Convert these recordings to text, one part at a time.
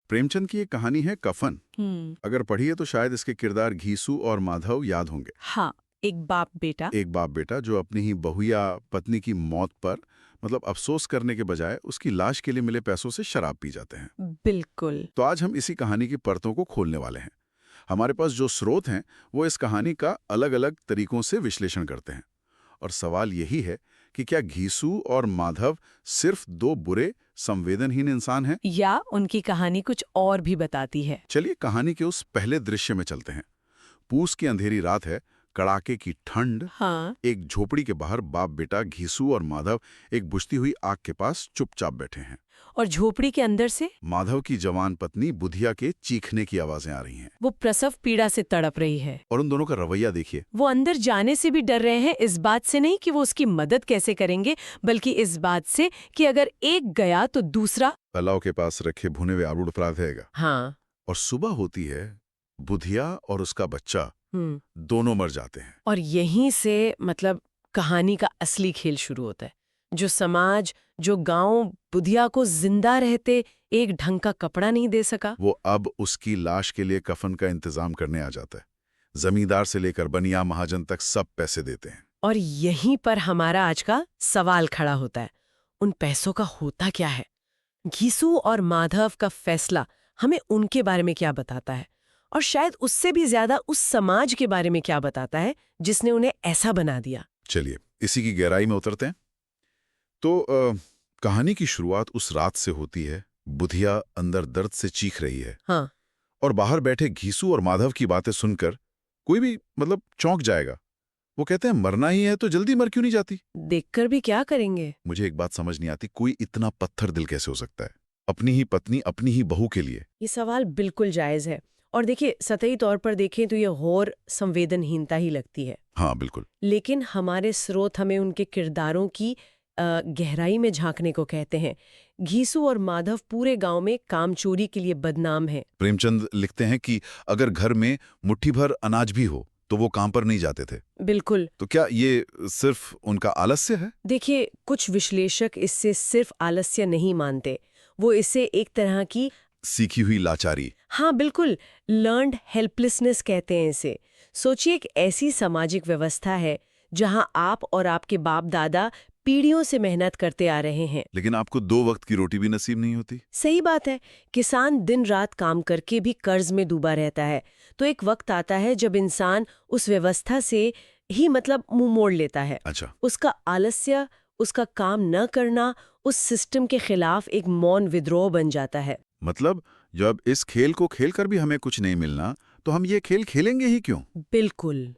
प्रेमचंद की एक कहानी है कफन। अगर पढ़िए तो शायद इसके किरदार घीसू और माधव याद होंगे। हाँ, एक बाप बेटा। एक बाप बेटा जो अपनी ही बहू या पत्नी की मौत पर अफसोस करने के बजाय उसकी लाश के लिए मिले पैसों से शराब पी जाते हैं। बिल्कुल। तो आज हम इसी कहानी की परतों को खोलने वाले हैं। हमारे पास जो स्रोत हैं वो इस कहानी का अलग अलग तरीकों से विश्लेषण करते हैं। और सवाल यही है कि क्या घीसू और माधव सिर्फ दो बुरे संवेदनहीन इंसान हैं, या उनकी कहानी कुछ और भी बताती है। चलिए कहानी के उस पहले दृश्य में चलते हैं। पूस की अंधेरी रात है, कड़ाके की ठंड। हाँ, एक झोपड़ी के बाहर बाप बेटा घीसू और माधव एक बुझती हुई आग के पास चुपचाप बैठे हैं। और झोपड़ी के अंदर से माधव की जवान पत्नी बुधिया के चीखने की आवाजें आ रही हैं। वो प्रसव पीड़ा से तड़प रही है। और उन दोनों का रवैया देखिए। वो अंदर जाने से भी डर रहे हैं, इस बात से नहीं कि वो उसकी मदद कैसे करेंगे, बल्कि इस बात से कि अगर एक गया तो दूसरा अलाव के पास रखे भुने हुए आलू फरा देगा। हाँ। और सुबह होती है, बुधिया और उसका बच्चा दोनों मर जाते हैं। और यहीं से कहानी का असली खेल शुरू होता है। जो समाज, जो गांव बुधिया को जिंदा रहते एक ढंग का कपड़ा नहीं दे सका, वो अब उसकी लाश के लिए कफन का इंतजाम करने आ जाता है। जमींदार से लेकर बनिया महाजन तक सब पैसे देते हैं। और यहीं पर हमारा आज का सवाल खड़ा होता है, उन पैसों का होता क्या है? घीसू और माधव का फैसला हमें उनके बारे में क्या बताता है, और शायद उससे भी ज्यादा उस समाज के बारे में क्या बताता है जिसने उन्हें ऐसा बना दिया। चलिए इसी की गहराई में उतरते हैं। तो कहानी की शुरुआत उस रात से होती है। बुधिया अंदर दर्द से चीख रही है। हाँ। और बाहर बैठे घीसू और माधव की बातें सुनकर कोई भी चौंक जाएगा। वो कहते हैं मरना ही है तो जल्दी मर क्यों नहीं जाती? देखकर भी क्या करेंगे? मुझे एक बात समझ नहीं आती, कोई इतना पत्थर दिल कैसे हो सकता है अपनी ही पत्नी, अपनी ही बहू के लिए? ये सवाल बिल्कुल जायज है। और देखिए, सतही तौर पर देखें तो ये और संवेदनहीनता ही लगती है। हाँ बिल्कुल। लेकिन हमारे स्रोत हमें उनके किरदारों की गहराई में झांकने को कहते हैं। घीसू और माधव पूरे गांव में काम चोरी के लिए बदनाम हैं। प्रेमचंद लिखते हैं कि अगर घर में मुट्ठी भर अनाज भी हो तो वो काम पर नहीं जाते थे। बिल्कुल। तो क्या ये सिर्फ उनका आलस्य है? देखिए, कुछ विश्लेषक इससे सिर्फ आलस्य नहीं मानते, वो इसे एक तरह की सीखी हुई लाचारी। हाँ बिल्कुल, लर्न्ड हेल्पलेसनेस कहते हैं इसे। सोचिए, एक ऐसी सामाजिक व्यवस्था है जहां आप और आपके बाप दादा पीढ़ियों से मेहनत करते आ रहे हैं, लेकिन आपको 2 वक्त की रोटी भी नसीब नहीं होती। सही बात है। किसान दिन रात काम करके भी कर्ज में डूबा रहता है। तो एक वक्त आता है जब इंसान उस व्यवस्था से ही मुंह मोड़ लेता है। अच्छा। उसका आलस्य, उसका काम न करना उस सिस्टम के खिलाफ एक मौन विद्रोह बन जाता है। जब इस खेल को खेलकर भी हमें कुछ नहीं मिलना तो हम ये खेल खेलेंगे ही क्यों? बिल्कुल।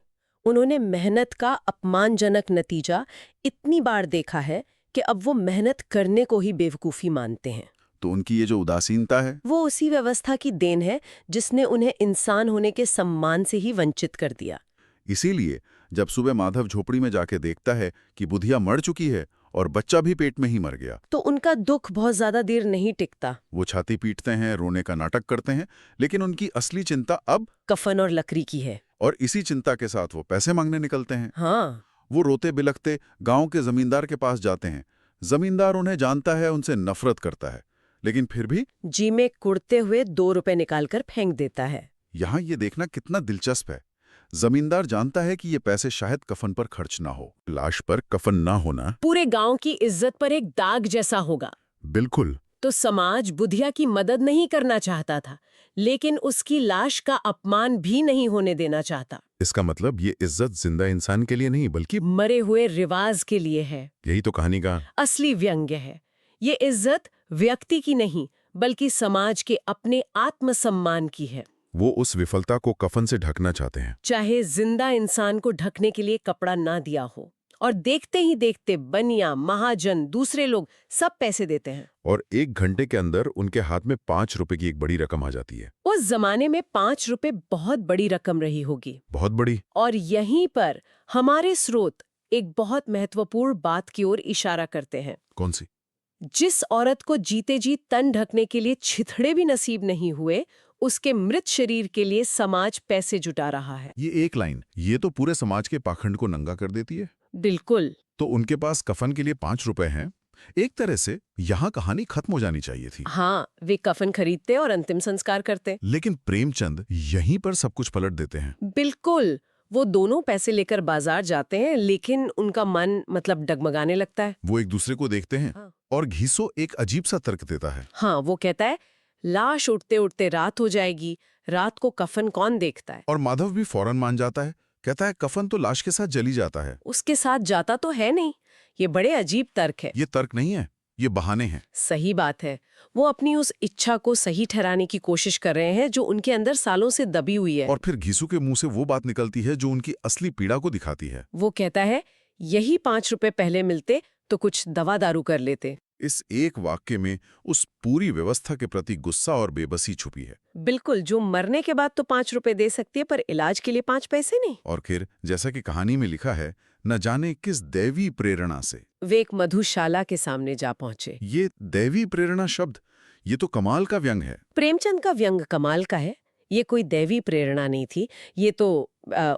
उन्होंने मेहनत का अपमानजनक नतीजा इतनी बार देखा है कि अब वो मेहनत करने को ही बेवकूफ़ी मानते हैं। तो उनकी ये जो उदासीनता है, वो उसी व्यवस्था की देन है जिसने उन्हें इंसान होने के सम्मान से ही वंचित कर दिया। इसीलिए जब सुबह माधव झोपड़ी में जाके देखता है कि बुधिया मर चुकी है और बच्चा भी पेट में ही मर गया, तो उनका दुख बहुत ज्यादा देर नहीं टिकता। वो छाती पीटते हैं, रोने का नाटक करते हैं, लेकिन उनकी असली चिंता अब कफन और लकड़ी की है। और इसी चिंता के साथ वो पैसे मांगने निकलते हैं। हाँ। वो रोते बिलखते गांव के जमींदार के पास जाते हैं। जमींदार उन्हें जानता है, उनसे नफरत करता है, लेकिन फिर भी जी में कुड़ते हुए 2 रुपए निकालकर फेंक देता है। यहाँ ये देखना कितना दिलचस्प है। जमींदार जानता है कि ये पैसे शायद कफन पर खर्च ना हो। लाश पर कफन ना होना पूरे गांव की इज्जत पर एक दाग जैसा होगा। बिल्कुल। तो समाज बुधिया की मदद नहीं करना चाहता था, लेकिन उसकी लाश का अपमान भी नहीं होने देना चाहता। इसका मतलब ये इज्जत जिंदा इंसान के लिए नहीं बल्कि मरे हुए रिवाज के लिए है। यही तो कहानी का असली व्यंग्य है। ये इज्जत व्यक्ति की नहीं, बल्कि समाज के अपने आत्मसम्मान की है। वो उस विफलता को कफन से ढकना चाहते हैं, चाहे जिंदा इंसान को ढकने के लिए कपड़ा ना दिया हो। और देखते ही देखते बनिया, महाजन, दूसरे लोग सब पैसे देते हैं। और 1 घंटे के अंदर उनके हाथ में 5 रुपए की एक बड़ी रकम आ जाती है। उस जमाने में 5 रुपए बहुत बड़ी रकम रही होगी। बहुत बड़ी। और यहीं पर हमारे स्रोत एक बहुत महत्वपूर्ण बात की ओर इशारा करते हैं। कौन सी? जिस औरत को जीते जी तन ढकने के लिए छिथड़े भी नसीब नहीं हुए, उसके मृत शरीर के लिए समाज पैसे जुटा रहा है। ये एक लाइन, ये तो पूरे समाज के पाखंड को नंगा कर देती है। बिल्कुल। तो उनके पास कफन के लिए 5 रुपए हैं, एक तरह से यहाँ कहानी खत्म हो जानी चाहिए थी। हाँ, वे कफन खरीदते और अंतिम संस्कार करते। लेकिन प्रेमचंद यहीं पर सब कुछ पलट देते हैं। बिल्कुल। वो दोनों पैसे लेकर बाजार जाते हैं, लेकिन उनका मन मतलब डगमगाने लगता है। वो एक दूसरे को देखते हैं हाँ। और घीसो एक अजीब सा तर्क देता है। हाँ, वो कहता है लाश उठते उठते रात हो जाएगी, रात को कफन कौन देखता है। और माधव भी फौरन मान जाता है, कहता है कफन तो लाश के साथ जली जाता है। उसके साथ जाता तो है नहीं। ये बड़े अजीब तर्क है। ये तर्क नहीं है, ये बहाने हैं। सही बात है। वो अपनी उस इच्छा को सही ठहराने की कोशिश कर रहे हैं जो उनके अंदर सालों से दबी हुई है। और फिर घीसू के मुंह से वो बात निकलती है जो उनकी असली पीड़ा को दिखाती है। वो कहता है यही 5 रुपए पहले मिलते तो कुछ दवा दारू कर लेते। इस एक वाक्य में उस पूरी व्यवस्था के प्रति गुस्सा और बेबसी छुपी है। बिल्कुल, जो मरने के बाद तो 5 रुपए दे सकती है, पर इलाज के लिए 5 पैसे नहीं। और फिर जैसा कि कहानी में लिखा है, न जाने किस दैवी प्रेरणा से वे एक मधुशाला के सामने जा पहुंचे। ये दैवी प्रेरणा शब्द, ये तो कमाल का व्यंग है। प्रेमचंद का व्यंग कमाल का है। ये कोई दैवी प्रेरणा नहीं थी, ये तो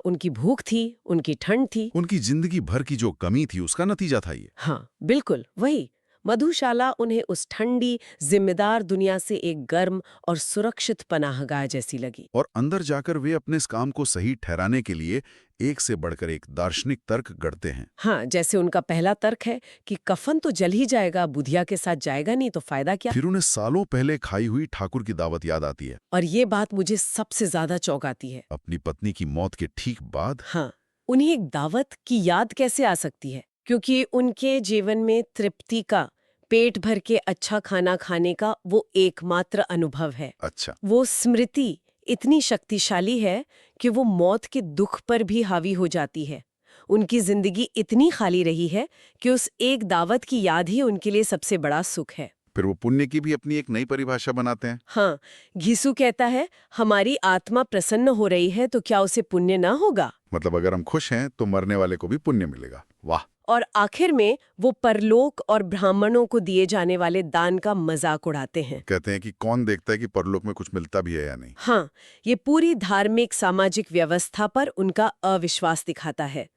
उनकी भूख थी, उनकी ठंड थी, उनकी जिंदगी भर की जो कमी थी उसका नतीजा था ये। हाँ बिल्कुल वही। मधुशाला उन्हें उस ठंडी जिम्मेदार दुनिया से एक गर्म और सुरक्षित पनाहगाह जैसी लगी। और अंदर जाकर वे अपने इस काम को सही ठहराने के लिए एक से बढ़कर एक दार्शनिक तर्क गढ़ते हैं। हाँ, जैसे उनका पहला तर्क है कि कफन तो जल ही जाएगा, बुधिया के साथ जाएगा नहीं तो फायदा क्या। फिर उन्हें सालों पहले खाई हुई ठाकुर की दावत याद आती है। और ये बात मुझे सबसे ज्यादा चौंकाती है। अपनी पत्नी की मौत के ठीक बाद हाँ, उन्हें एक दावत की याद कैसे आ सकती है, क्योंकि उनके जीवन में तृप्ति का, पेट भर के अच्छा खाना खाने का वो एकमात्र अनुभव है। अच्छा, वो स्मृति इतनी शक्तिशाली है कि वो मौत के दुख पर भी हावी हो जाती है। उनकी जिंदगी इतनी खाली रही है कि उस एक दावत की याद ही उनके लिए सबसे बड़ा सुख है। फिर वो पुण्य की भी अपनी एक नई परिभाषा बनाते हैं। हाँ, घीसू कहता है हमारी आत्मा प्रसन्न हो रही है तो क्या उसे पुण्य ना होगा। मतलब अगर हम खुश हैं तो मरने वाले को भी पुण्य मिलेगा। वाह। और आखिर में वो परलोक और ब्राह्मणों को दिए जाने वाले दान का मजाक उड़ाते हैं। कहते हैं कि कौन देखता है कि परलोक में कुछ मिलता भी है या नहीं। हाँ, ये पूरी धार्मिक सामाजिक व्यवस्था पर उनका अविश्वास दिखाता है।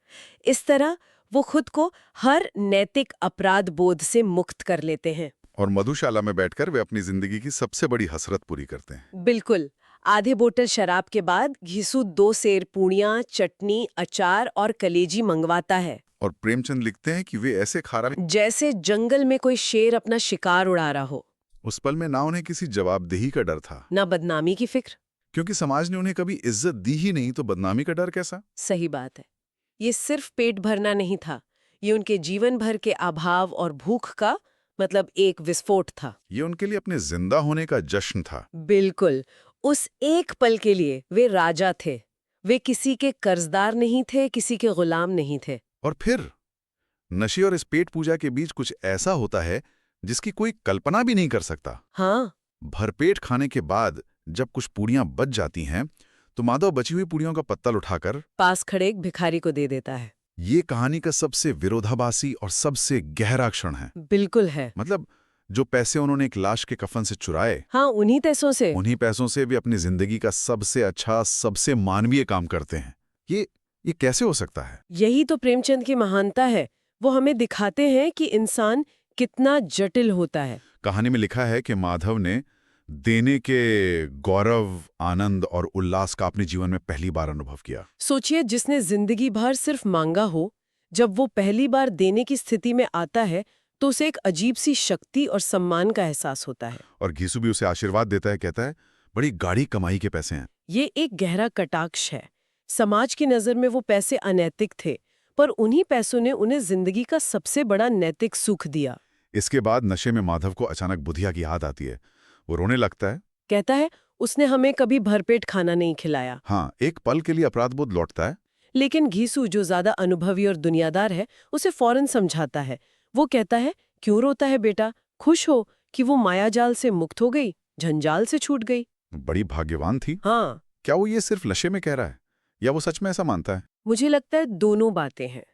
इस तरह वो खुद को हर नैतिक अपराध बोध से मुक्त कर लेते हैं। और मधुशाला में बैठकर वे अपनी जिंदगी की सबसे बड़ी हसरत पूरी करते हैं। बिल्कुल। आधे बोतल शराब के बाद घीसू 2 सेर पूड़ियाँ, चटनी, अचार और कलेजी मंगवाता है। और प्रेमचंद लिखते हैं कि वे ऐसे खा रहे जैसे जंगल में कोई शेर अपना शिकार उड़ा रहा हो। उस पल में ना उन्हें किसी जवाबदेही का डर था, ना बदनामी की फिक्र। क्योंकि समाज ने उन्हें कभी इज्जत दी ही नहीं, तो बदनामी का डर कैसा। सही बात है। ये सिर्फ पेट भरना नहीं था, ये उनके जीवन भर के अभाव और भूख का मतलब एक विस्फोट था। ये उनके लिए अपने जिंदा होने का जश्न था। बिल्कुल। उस एक पल के लिए वे राजा थे। वे किसी के कर्जदार नहीं थे, किसी के गुलाम नहीं थे। और फिर नशे और इस पेट पूजा के बीच कुछ ऐसा होता है जिसकी कोई कल्पना भी नहीं कर सकता। हाँ, भरपेट खाने के बाद जब कुछ पूड़ियां बच जाती हैं तो माधव बची हुई पूड़ियों का पत्तल उठाकर पास खड़े एक भिखारी को दे देता है। ये कहानी का सबसे विरोधाभासी और सबसे गहरा क्षण है। बिल्कुल है। मतलब जो पैसे उन्होंने एक लाश के कफन से चुराए, हाँ, उन्हीं पैसों से। उन्हीं पैसों से भी अपनी जिंदगी का सबसे अच्छा, सबसे मानवीय काम करते हैं। ये कैसे हो सकता है? यही तो प्रेमचंद की महानता है। वो हमें दिखाते हैं कि इंसान कितना जटिल होता है। कहानी में लिखा है कि माधव ने देने के गौरव, आनंद और उल्लास का अपने जीवन में पहली बार अनुभव किया। सोचिए, जिसने जिंदगी भर सिर्फ मांगा हो, जब वो पहली बार देने की स्थिति में आता है तो उसे एक अजीब सी शक्ति और सम्मान का एहसास होता है। और घीसू भी उसे आशीर्वाद देता है, कहता है बड़ी गाढ़ी कमाई के पैसे हैं। ये एक गहरा कटाक्ष है। समाज की नजर में वो पैसे अनैतिक थे, पर उन्हीं पैसों ने उन्हें जिंदगी का सबसे बड़ा नैतिक सुख दिया। इसके बाद नशे में माधव को अचानक बुधिया की याद आती है। वो रोने लगता है। कहता है उसने हमें कभी भरपेट खाना नहीं खिलाया। हाँ, एक पल के लिए अपराधबोध लौटता है। लेकिन घीसू, जो ज्यादा अनुभवी और दुनियादार है, उसे फौरन समझाता है। वो कहता है क्यों रोता है बेटा, खुश हो कि वो मायाजाल से मुक्त हो गई, झंझाल से छूट गई। बड़ी भाग्यवान थी। हाँ, क्या वो ये सिर्फ नशे में कह रहा है या वो सच में ऐसा मानता है? मुझे लगता है दोनों बातें हैं।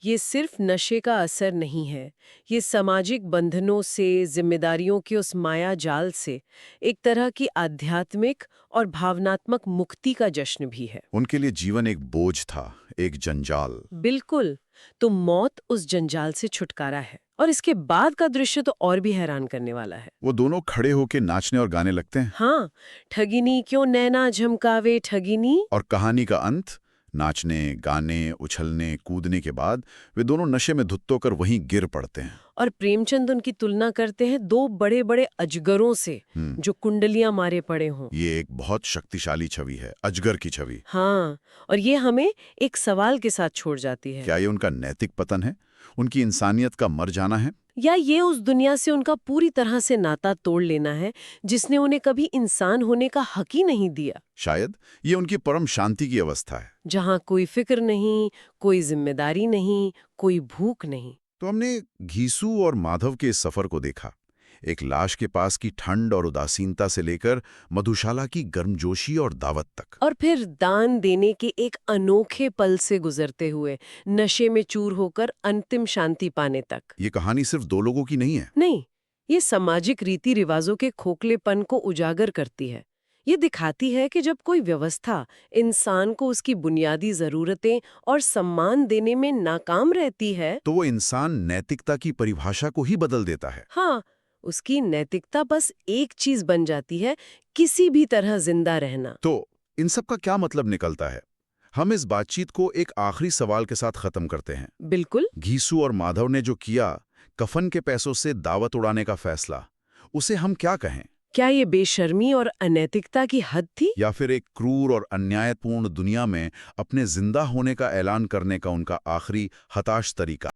ये सिर्फ नशे का असर नहीं है, ये सामाजिक बंधनों से, जिम्मेदारियों के उस माया जाल से एक तरह की आध्यात्मिक और भावनात्मक मुक्ति का जश्न भी है। उनके लिए जीवन एक बोझ था, एक जंजाल। बिल्कुल। तो मौत उस जंजाल से छुटकारा है। और इसके बाद का दृश्य तो और भी हैरान करने वाला है। वो दोनों खड़े होके नाचने और गाने लगते हैं। हाँ, ठगिनी क्यों नैना झमकावे ठगिनी। और कहानी का अंत, नाचने, गाने, उछलने, कूदने के बाद वे दोनों नशे में धुत होकर वहीं गिर पड़ते हैं। और प्रेमचंद उनकी तुलना करते हैं दो बड़े बड़े अजगरों से जो कुंडलियां मारे पड़े हों। ये एक बहुत शक्तिशाली छवि है, अजगर की छवि। हाँ, और ये हमें एक सवाल के साथ छोड़ जाती है। क्या ये उनका नैतिक पतन है, उनकी इंसानियत का मर जाना है, या ये उस दुनिया से उनका पूरी तरह से नाता तोड़ लेना है जिसने उन्हें कभी इंसान होने का हक ही नहीं दिया। शायद ये उनकी परम शांति की अवस्था है, जहाँ कोई फिक्र नहीं, कोई जिम्मेदारी नहीं, कोई भूख नहीं। तो हमने घीसू और माधव के इस सफर को देखा, एक लाश के पास की ठंड और उदासीनता से लेकर मधुशाला की गर्मजोशी और दावत तक। और फिर दान देने के एक अनोखे पल से गुजरते हुए नशे में चूर होकर अंतिम शांति पाने तक। ये कहानी सिर्फ दो लोगों की नहीं है। नहीं, ये सामाजिक रीति रिवाजों के खोखलेपन को उजागर करती है। ये दिखाती है कि जब कोई व्यवस्था इंसान को उसकी बुनियादी जरूरतें और सम्मान देने में नाकाम रहती है, तो वो इंसान नैतिकता की परिभाषा को ही बदल देता है। हाँ, उसकी नैतिकता बस एक चीज बन जाती है, किसी भी तरह जिंदा रहना। तो इन सब का क्या मतलब निकलता है? हम इस बातचीत को एक आखिरी सवाल के साथ खत्म करते हैं। बिल्कुल। घीसू और माधव ने जो किया, कफन के पैसों से दावत उड़ाने का फैसला, उसे हम क्या कहें? क्या ये बेशर्मी और अनैतिकता की हद थी, या फिर एक क्रूर और अन्यायपूर्ण दुनिया में अपने जिंदा होने का ऐलान करने का उनका आखिरी हताश तरीका?